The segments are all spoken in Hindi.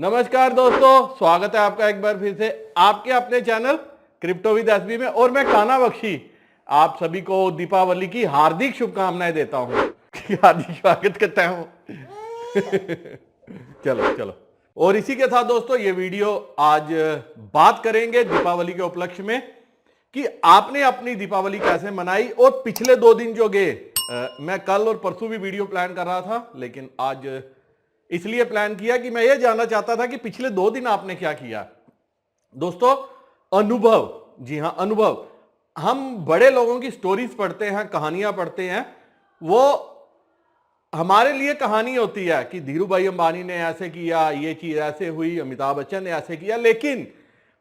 नमस्कार दोस्तों, स्वागत है आपका एक बार फिर से आपके अपने चैनल क्रिप्टो विद एसबी में। और मैं काना बख्शी आप सभी को दीपावली की हार्दिक शुभकामनाएं देता हूं। हार्दिक स्वागत करता हूं। चलो चलो। और इसी के साथ दोस्तों ये वीडियो आज बात करेंगे दीपावली के उपलक्ष्य में कि आपने अपनी दीपावली कैसे मनाई। और पिछले 2 दिन जो गए, मैं कल और परसों भी वीडियो प्लान कर रहा था, लेकिन आज इसलिए प्लान किया कि मैं ये जानना चाहता था कि पिछले 2 दिन आपने क्या किया। दोस्तों, अनुभव, जी हां अनुभव। हम बड़े लोगों की स्टोरीज पढ़ते हैं, कहानियां पढ़ते हैं, वो हमारे लिए कहानी होती है कि धीरू भाई अंबानी ने ऐसे किया, ये चीज ऐसे हुई, अमिताभ बच्चन ने ऐसे किया। लेकिन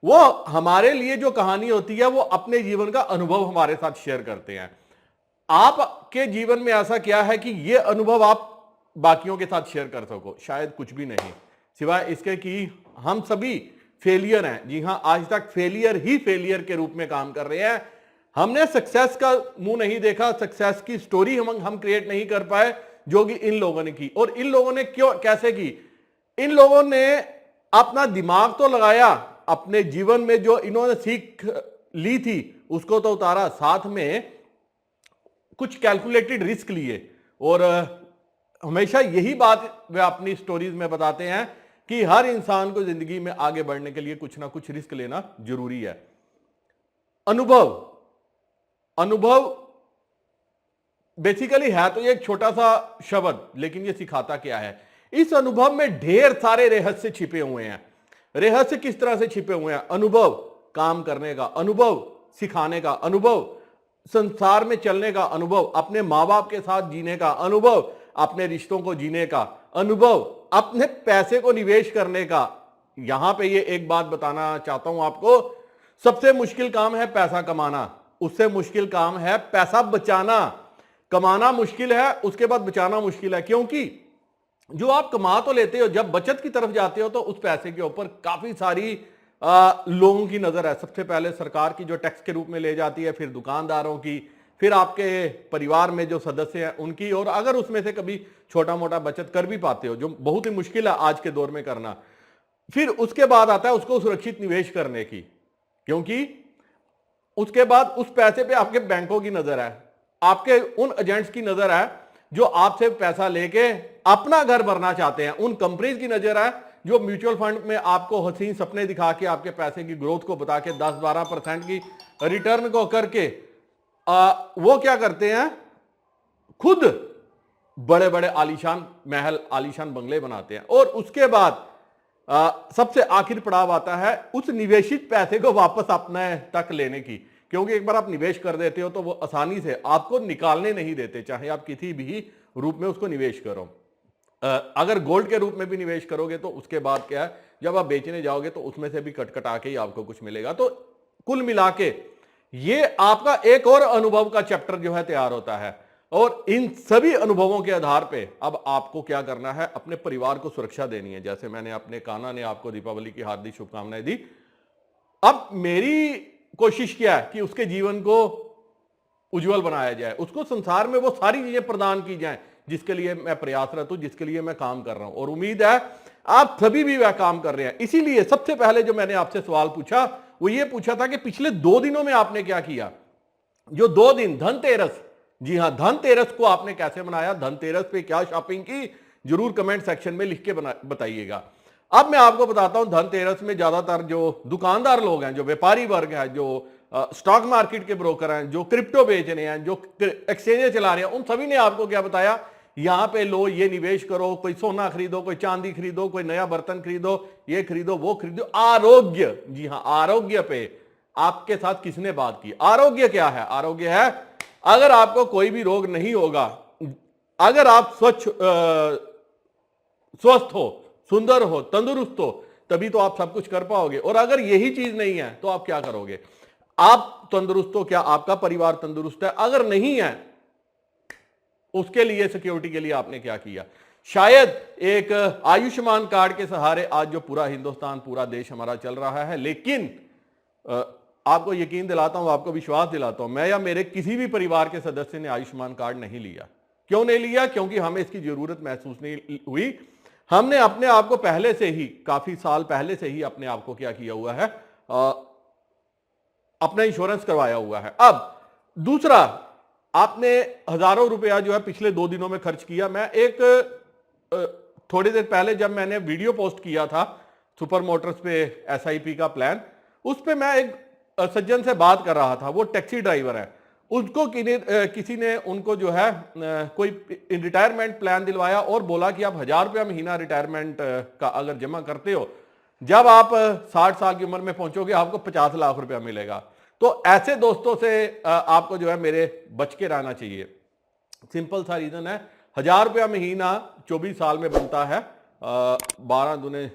वो हमारे लिए जो कहानी होती है वो अपने जीवन का अनुभव हमारे साथ शेयर करते हैं। आपके जीवन में ऐसा क्या है कि ये अनुभव आप बाकियों के साथ शेयर कर सको? शायद कुछ भी नहीं, सिवाय इसके कि हम सभी फेलियर हैं। जी हां, आज तक फेलियर ही फेलियर के रूप में काम कर रहे हैं। हमने सक्सेस का मुंह नहीं देखा, सक्सेस की स्टोरी हम क्रिएट नहीं कर पाए जो कि इन लोगों ने की। और इन लोगों ने क्यों, कैसे की? इन लोगों ने अपना दिमाग तो लगाया, अपने जीवन में जो इन्होंने सीख ली थी उसको तो उतारा, साथ में कुछ कैलकुलेटेड रिस्क लिए। और हमेशा यही बात वे अपनी स्टोरीज में बताते हैं कि हर इंसान को जिंदगी में आगे बढ़ने के लिए कुछ ना कुछ रिस्क लेना जरूरी है। अनुभव, अनुभव बेसिकली है तो ये एक छोटा सा शब्द, लेकिन ये सिखाता क्या है? इस अनुभव में ढेर सारे रहस्य छिपे हुए हैं। रहस्य किस तरह से छिपे हुए हैं? अनुभव काम करने का, अनुभव सिखाने का, अनुभव संसार में चलने का, अनुभव अपने मां बाप के साथ जीने का, अनुभव अपने रिश्तों को जीने का, अनुभव अपने पैसे को निवेश करने का। यहां पे ये एक बात बताना चाहता हूं आपको, सबसे मुश्किल काम है पैसा कमाना, उससे मुश्किल काम है पैसा बचाना। कमाना मुश्किल है, उसके बाद बचाना मुश्किल है। क्योंकि जो आप कमा तो लेते हो, जब बचत की तरफ जाते हो तो उस पैसे के ऊपर काफी सारी लोगों की नजर है। सबसे पहले सरकार की जो टैक्स के रूप में ले जाती है, फिर दुकानदारों की, फिर आपके परिवार में जो सदस्य हैं उनकी। और अगर उसमें से कभी छोटा मोटा बचत कर भी पाते हो, जो बहुत ही मुश्किल है आज के दौर में करना, फिर उसके बाद आता है उसको सुरक्षित निवेश करने की। क्योंकि उसके बाद उस पैसे पे आपके बैंकों की नजर है, आपके उन एजेंट्स की नजर है जो आपसे पैसा लेके अपना घर भरना चाहते हैं, उन कंपनीज की नजर है जो म्यूचुअल फंड में आपको हसीन सपने दिखा के आपके पैसे की ग्रोथ को बता के 10-12% की रिटर्न को करके वो क्या करते हैं, खुद बड़े बड़े आलीशान महल, आलीशान बंगले बनाते हैं। और उसके बाद सबसे आखिर पड़ाव आता है उस निवेशित पैसे को वापस अपने तक लेने की। क्योंकि एक बार आप निवेश कर देते हो तो वो आसानी से आपको निकालने नहीं देते, चाहे आप किसी भी रूप में उसको निवेश करो। अगर गोल्ड के रूप में भी निवेश करोगे तो उसके बाद क्या है, जब आप बेचने जाओगे तो उसमें से भी कटकटा के ही आपको कुछ मिलेगा। तो कुल मिला के ये आपका एक और अनुभव का चैप्टर जो है तैयार होता है। और इन सभी अनुभवों के आधार पे अब आपको क्या करना है, अपने परिवार को सुरक्षा देनी है। जैसे मैंने अपने काना ने आपको दीपावली की हार्दिक शुभकामनाएं दी, अब मेरी कोशिश क्या है कि उसके जीवन को उज्जवल बनाया जाए, उसको संसार में वो सारी चीजें प्रदान की जाएं जिसके लिए मैं प्रयासरत हूं, जिसके लिए मैं काम कर रहा हूं। और उम्मीद है आप सभी भी वह काम कर रहे हैं। इसीलिए सबसे पहले जो मैंने आपसे सवाल पूछा वो ये पूछा था कि पिछले 2 दिनों में आपने क्या किया। जो 2 दिन धनतेरस, जी हां धनतेरस को आपने कैसे मनाया, धनतेरस पे क्या शॉपिंग की, जरूर कमेंट सेक्शन में लिख के बताइएगा। अब मैं आपको बताता हूं, धनतेरस में ज्यादातर जो दुकानदार लोग हैं, जो व्यापारी वर्ग है, जो स्टॉक मार्केट के ब्रोकर हैं, जो क्रिप्टो बेच रहे हैं, जो एक्सचेंजेस चला रहे हैं, उन सभी ने आपको क्या बताया, यहां पे लो, ये निवेश करो, कोई सोना खरीदो, कोई चांदी खरीदो, कोई नया बर्तन खरीदो, ये खरीदो, वो खरीदो। आरोग्य, जी हां आरोग्य पे आपके साथ किसने बात की? आरोग्य क्या है? आरोग्य है अगर आपको कोई भी रोग नहीं होगा, अगर आप स्वस्थ हो, सुंदर हो, तंदुरुस्त हो, तभी तो आप सब कुछ कर पाओगे। और अगर यही चीज नहीं है तो आप क्या करोगे? आप तंदुरुस्त हो, क्या आपका परिवार तंदुरुस्त है? अगर नहीं है, उसके लिए सिक्योरिटी के लिए आपने क्या किया? शायद एक आयुष्मान कार्ड के सहारे आज जो पूरा हिंदुस्तान, पूरा देश हमारा चल रहा है। लेकिन आपको यकीन दिलाता हूं, आपको विश्वास दिलाता हूं, मैं या मेरे किसी भी परिवार के सदस्य ने आयुष्मान कार्ड नहीं लिया। क्यों नहीं लिया? क्योंकि हमें इसकी जरूरत महसूस नहीं हुई। हमने अपने आप को पहले से ही, काफी साल पहले से ही अपने आप को क्या किया हुआ है, अपना इंश्योरेंस करवाया हुआ है। अब दूसरा, आपने हजारों रुपया जो है पिछले 2 दिनों में खर्च किया। मैं एक थोड़ी देर पहले जब मैंने वीडियो पोस्ट किया था सुपर मोटर्स पे एसआईपी का प्लान, उस पे मैं एक सज्जन से बात कर रहा था, वो टैक्सी ड्राइवर है। उसको किसी ने उनको जो है कोई रिटायरमेंट प्लान दिलवाया और बोला कि आप 1000 रुपया महीना रिटायरमेंट का अगर जमा करते हो, जब आप 60 साल की उम्र में पहुंचोगे आपको 50 लाख रुपया मिलेगा। तो ऐसे दोस्तों से आपको जो है मेरे बच के रहना चाहिए। सिंपल सा रीजन है, 1000 रुपया महीना 24 साल में बनता है, 12 दूने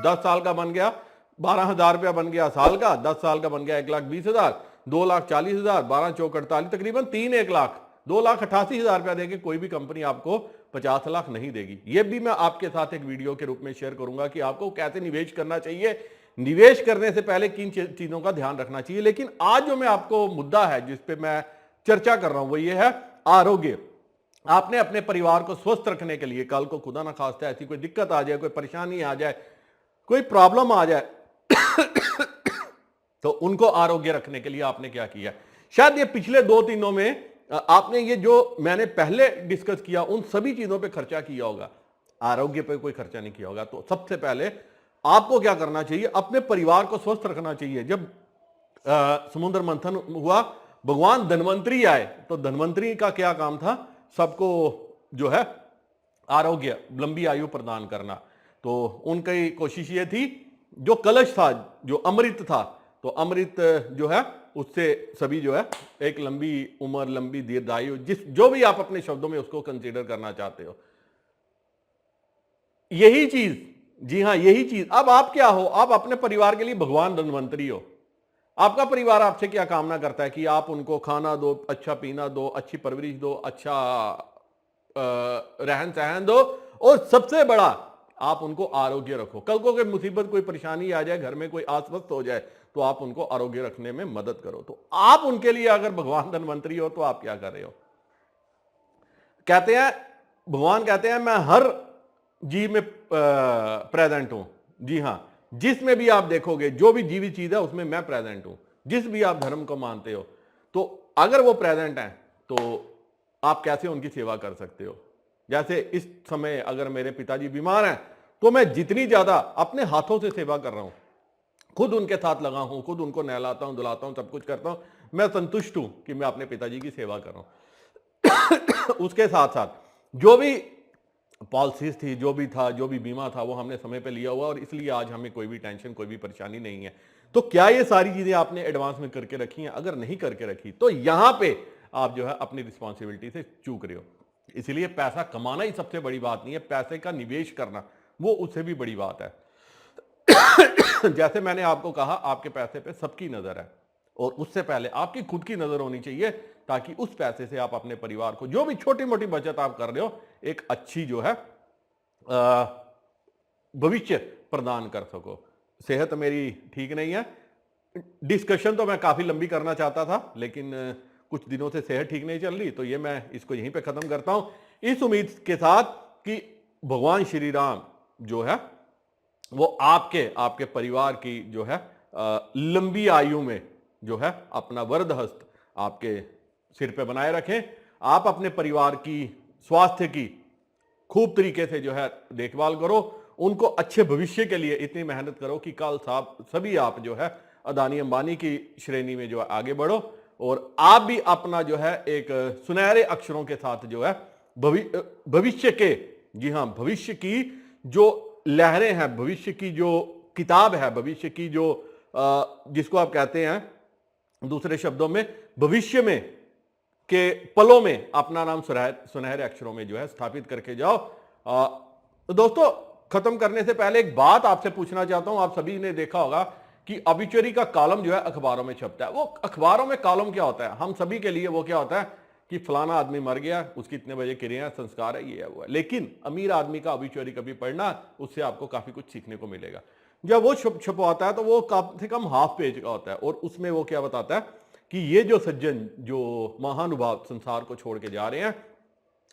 10 साल का बन गया, 12,000 रुपया बन गया साल का, 10 साल का बन गया 1,20,000, 2,40,000, 12 चौक 48, तकरीबन 3,01,00,000, 2,88,000 रुपया देके कोई भी कंपनी आपको 50 लाख नहीं देगी। ये भी मैं आपके साथ एक वीडियो के रूप में शेयर करूंगा कि आपको कैसे निवेश करना चाहिए, निवेश करने से पहले किन चीजों का ध्यान रखना चाहिए। लेकिन आज जो मैं आपको मुद्दा है जिस पे मैं चर्चा कर रहा हूं वो ये है आरोग्य। आपने अपने परिवार को स्वस्थ रखने के लिए, कल को खुदा ना खास्ता ऐसी कोई दिक्कत आ जाए, कोई परेशानी आ जाए, कोई प्रॉब्लम आ जाए तो उनको आरोग्य रखने के लिए आपने क्या किया। शायद ये पिछले 2 दिनों में आपने ये जो मैंने पहले डिस्कस किया उन सभी चीजों पे खर्चा किया होगा, आरोग्य पे कोई खर्चा नहीं किया होगा। तो सबसे पहले आपको क्या करना चाहिए, अपने परिवार को स्वस्थ रखना चाहिए। जब समुद्र मंथन हुआ, भगवान धन्वंतरी आए, तो धन्वंतरी का क्या काम था, सबको जो है आरोग्य, लंबी आयु प्रदान करना। तो उनकी कोशिश ये थी, जो कलश था, जो अमृत था, तो अमृत जो है उससे सभी जो है एक लंबी उम्र, लंबी दीर्घायु, जो भी आप अपने शब्दों में उसको कंसीडर करना चाहते हो, यही चीज, जी हां यही चीज। अब आप क्या हो, आप अपने परिवार के लिए भगवान धन्वंतरी हो। आपका परिवार आपसे क्या कामना करता है कि आप उनको खाना दो, अच्छा पीना दो, अच्छी परवरिश दो, अच्छा रहन सहन दो, और सबसे बड़ा आप उनको आरोग्य रखो। कल को कोई मुसीबत, कोई परेशानी आ जाए, घर में कोई अस्वस्थ हो जाए, तो आप उनको आरोग्य रखने में मदद करो। तो आप उनके लिए अगर भगवान धन्वंतरी हो तो आप क्या कर रहे हो। कहते हैं, भगवान कहते हैं मैं हर जीव में प्रेजेंट हूं। जी हां, जिसमें भी आप देखोगे, जो भी जीवित चीज है उसमें मैं प्रेजेंट हूं। जिस भी आप धर्म को मानते हो, तो अगर वो प्रेजेंट है तो आप कैसे उनकी सेवा कर सकते हो। जैसे इस समय अगर मेरे पिताजी बीमार हैं तो मैं जितनी ज्यादा अपने हाथों से सेवा कर रहा हूं, खुद उनके साथ लगा हूं, खुद उनको नहलाता हूं, धुलाता हूं, सब कुछ करता हूं, मैं संतुष्ट हूं कि मैं अपने पिताजी की सेवा कर रहा हूं। उसके साथ साथ जो भी पॉलिसीज थी, जो भी था, जो भी बीमा था, वो हमने समय पे लिया हुआ, और इसलिए आज हमें कोई भी टेंशन, कोई भी परेशानी नहीं है। तो क्या ये सारी चीजें आपने एडवांस में करके रखी हैं? अगर नहीं करके रखी तो यहां पे आप जो है अपनी रिस्पॉन्सिबिलिटी से चूक रहे हो। इसलिए पैसा कमाना ही सबसे बड़ी बात नहीं है, पैसे का निवेश करना वो उससे भी बड़ी बात है। जैसे मैंने आपको कहा, आपके पैसे पे सबकी नजर है, और उससे पहले आपकी खुद की नजर होनी चाहिए, ताकि उस पैसे से आप अपने परिवार को, जो भी छोटी मोटी बचत आप कर रहे हो, एक अच्छी जो है भविष्य प्रदान कर सको। सेहत मेरी ठीक नहीं है, डिस्कशन तो मैं काफी लंबी करना चाहता था, लेकिन कुछ दिनों से सेहत ठीक नहीं चल रही, तो ये मैं इसको यहीं पे खत्म करता हूं, इस उम्मीद के साथ कि भगवान श्री राम जो है वो आपके परिवार की जो है लंबी आयु में जो है अपना वरद हस्त आपके सिर पे बनाए रखें। आप अपने परिवार की स्वास्थ्य की खूब तरीके से जो है देखभाल करो, उनको अच्छे भविष्य के लिए इतनी मेहनत करो कि कल सभी आप जो है अदानी अंबानी की श्रेणी में जो है आगे बढ़ो, और आप भी अपना जो है एक सुनहरे अक्षरों के साथ जो है भविष्य के, जी हां, भविष्य की जो लहरें हैं, भविष्य की जो किताब है, भविष्य की जो जिसको आप कहते हैं दूसरे शब्दों में भविष्य में के पलों में अपना नाम सुनहरे अक्षरों में जो है स्थापित करके जाओ। तो दोस्तों, खत्म करने से पहले एक बात आपसे पूछना चाहता हूं। आप सभी ने देखा होगा कि ऑबिचुअरी का कॉलम जो है अखबारों में छपता है। वो अखबारों में कॉलम क्या होता है, हम सभी के लिए वो क्या होता है कि फलाना आदमी मर गया, उसकी इतने बजे क्रिया संस्कार है, ये है वो है। लेकिन अमीर आदमी का ऑबिचुअरी कभी पढ़ना, उससे आपको काफी कुछ सीखने को मिलेगा। जब वो छपवाता है तो वो कम से कम हाफ पेज का होता है, और उसमें वो क्या बताता है कि ये जो सज्जन, जो महानुभाव संसार को छोड़ के जा रहे हैं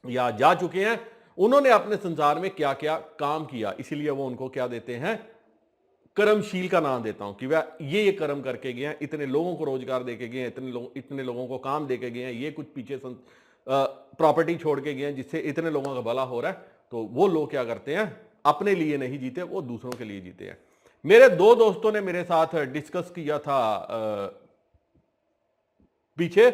या जा चुके हैं, उन्होंने अपने संसार में क्या क्या काम किया, इसीलिए वो उनको क्या देते हैं, कर्मशील का नाम देता हूं कि वह ये कर्म करके गए हैं, इतने लोगों को रोजगार देके गए हैं, इतने लोगों को काम देके गए हैं, ये कुछ पीछे प्रॉपर्टी छोड़ के गए हैं जिससे इतने लोगों का भला हो रहा है। तो वो लोग क्या करते हैं, अपने लिए नहीं जीते, वो दूसरों के लिए जीते हैं। मेरे दो दोस्तों ने मेरे साथ डिस्कस किया था पीछे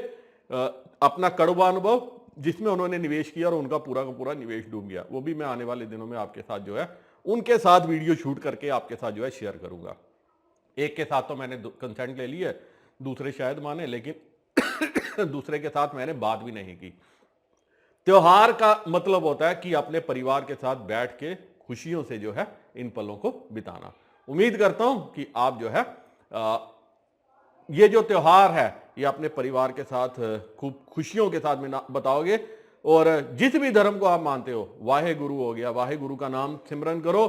अपना कड़वा अनुभव, जिसमें उन्होंने निवेश किया और उनका पूरा का पूरा निवेश डूब गया। वो भी मैं आने वाले दिनों में आपके साथ जो है उनके साथ वीडियो शूट करके आपके साथ जो है शेयर करूंगा। एक के साथ तो मैंने कंसेंट ले ली है, दूसरे शायद माने, लेकिन दूसरे के साथ मैंने बात भी नहीं की। त्योहार का मतलब होता है कि अपने परिवार के साथ बैठ के खुशियों से जो है इन पलों को बिताना। उम्मीद करता हूं कि आप जो है ये जो त्योहार है ये अपने परिवार के साथ खूब खुशियों के साथ बताओगे। और जिस भी धर्म को आप मानते हो, वाहे गुरु हो गया, वाहे गुरु का नाम सिमरन करो।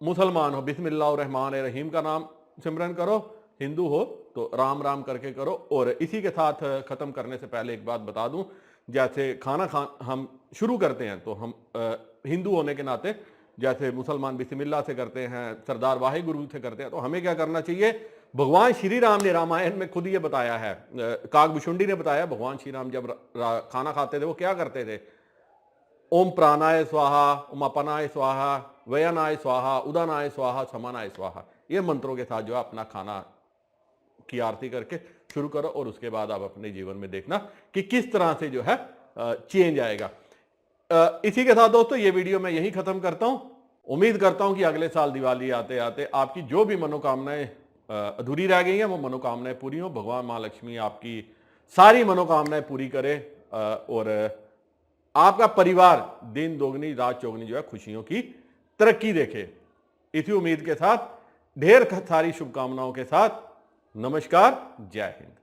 मुसलमान हो बिस्मिल्लाह रहमान रहीम का नाम सिमरन करो, हिंदू हो तो राम राम करके करो। और इसी के साथ खत्म करने से पहले एक बात बता दूं, जैसे खाना हम शुरू करते हैं तो हम हिंदू होने के नाते जैसे मुसलमान बिस्मिल्लाह से करते हैं, सरदार वाहे गुरु से करते हैं, तो हमें क्या करना चाहिए, भगवान श्री राम ने रामायण में खुद ये बताया है, काकभुशुंडी ने बताया, भगवान श्री राम जब खाना खाते थे वो क्या करते थे, ओम प्राणाय स्वाहा, ओम अपनाय स्वाहा, वयनाय स्वाहा, उदानाय स्वाहा, समानाय स्वाहा, ये मंत्रों के साथ जो है अपना खाना की आरती करके शुरू करो। और उसके बाद आप अपने जीवन में देखना कि किस तरह से जो है चेंज आएगा। इसी के साथ दोस्तों ये वीडियो मैं यही खत्म करता हूं। उम्मीद करता हूं कि अगले साल दिवाली आते आते आपकी जो भी मनोकामनाएं अधूरी रह गई हैं वो मनोकामनाएं पूरी हो। भगवान मां लक्ष्मी आपकी सारी मनोकामनाएं पूरी करे और आपका परिवार दिन दोगुनी रात चौगुनी जो है खुशियों की तरक्की देखे। इसी उम्मीद के साथ ढेर सारी शुभकामनाओं के साथ नमस्कार, जय हिंद।